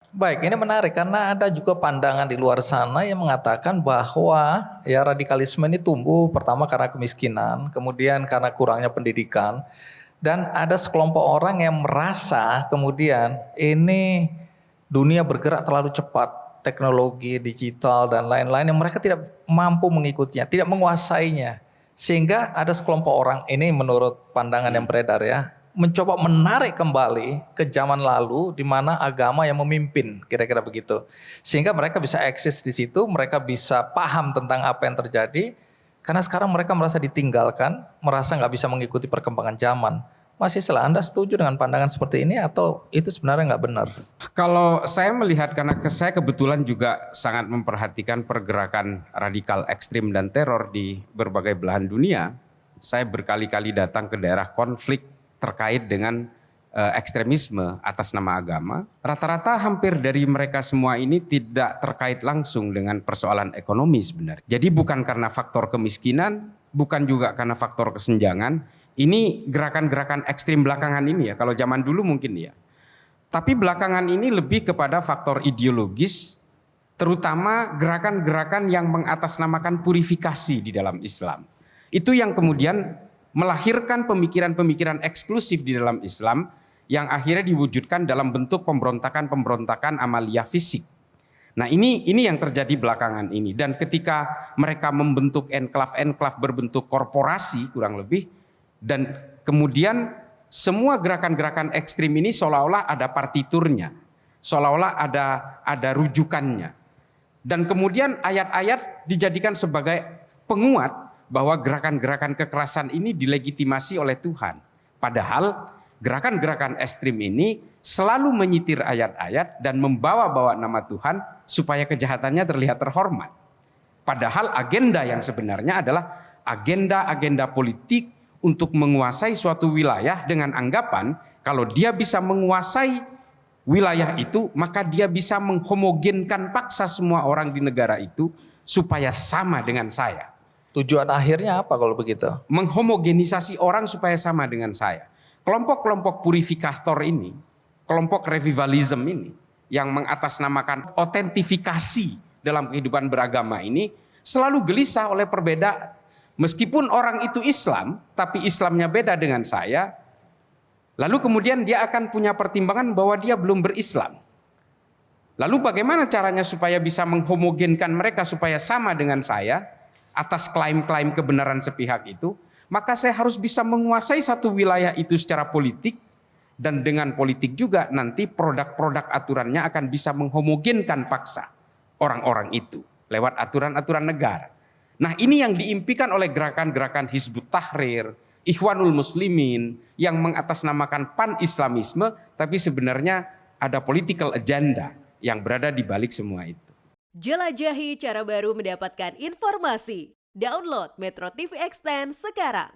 Baik, ini menarik karena ada juga pandangan di luar sana yang mengatakan bahwa ya radikalisme ini tumbuh pertama karena kemiskinan, kemudian karena kurangnya pendidikan, dan ada sekelompok orang yang merasa kemudian ini dunia bergerak terlalu cepat, teknologi digital dan lain-lain yang mereka tidak mampu mengikutinya, tidak menguasainya. Sehingga ada sekelompok orang ini menurut pandangan yang beredar ya, mencoba menarik kembali ke zaman lalu di mana agama yang memimpin, kira-kira begitu. Sehingga mereka bisa eksis di situ, mereka bisa paham tentang apa yang terjadi, karena sekarang mereka merasa ditinggalkan, merasa nggak bisa mengikuti perkembangan zaman. Mas Isla, Anda setuju dengan pandangan seperti ini atau itu sebenarnya nggak benar? Kalau saya melihat, karena saya kebetulan juga sangat memperhatikan pergerakan radikal ekstrim dan teror di berbagai belahan dunia, saya berkali-kali datang ke daerah konflik terkait dengan ekstremisme atas nama agama. Rata-rata hampir dari mereka semua ini tidak terkait langsung dengan persoalan ekonomi sebenarnya. Jadi bukan karena faktor kemiskinan, bukan juga karena faktor kesenjangan. Ini gerakan-gerakan ekstrim belakangan ini ya, kalau zaman dulu mungkin ya. Tapi belakangan ini lebih kepada faktor ideologis, terutama gerakan-gerakan yang mengatasnamakan purifikasi di dalam Islam. Itu yang kemudian melahirkan pemikiran-pemikiran eksklusif di dalam Islam yang akhirnya diwujudkan dalam bentuk pemberontakan-pemberontakan amalia fisik. Nah ini yang terjadi belakangan ini. Dan ketika mereka membentuk enklave-enklave berbentuk korporasi kurang lebih, dan kemudian semua gerakan-gerakan ekstrim ini seolah-olah ada partiturnya, seolah-olah ada rujukannya. Dan kemudian ayat-ayat dijadikan sebagai penguat bahwa gerakan-gerakan kekerasan ini dilegitimasi oleh Tuhan. Padahal gerakan-gerakan ekstrim ini selalu menyitir ayat-ayat dan membawa-bawa nama Tuhan supaya kejahatannya terlihat terhormat. Padahal agenda yang sebenarnya adalah agenda-agenda politik untuk menguasai suatu wilayah dengan anggapan kalau dia bisa menguasai wilayah itu, maka dia bisa menghomogenkan paksa semua orang di negara itu supaya sama dengan saya. Tujuan akhirnya apa kalau begitu? Menghomogenisasi orang supaya sama dengan saya. Kelompok-kelompok purifikator ini, kelompok revivalism ini, yang mengatasnamakan otentifikasi dalam kehidupan beragama ini, selalu gelisah oleh perbedaan. Meskipun orang itu Islam, tapi Islamnya beda dengan saya, lalu kemudian dia akan punya pertimbangan bahwa dia belum berislam. Lalu bagaimana caranya supaya bisa menghomogenkan mereka supaya sama dengan saya atas klaim-klaim kebenaran sepihak itu? Maka saya harus bisa menguasai satu wilayah itu secara politik, dan dengan politik juga nanti produk-produk aturannya akan bisa menghomogenkan paksa orang-orang itu lewat aturan-aturan negara. Nah ini yang diimpikan oleh gerakan-gerakan Hizbut Tahrir, Ikhwanul Muslimin yang mengatasnamakan pan-islamisme, tapi sebenarnya ada political agenda yang berada di balik semua itu. Jelajahi cara baru mendapatkan informasi. Download Metro TV Extend sekarang.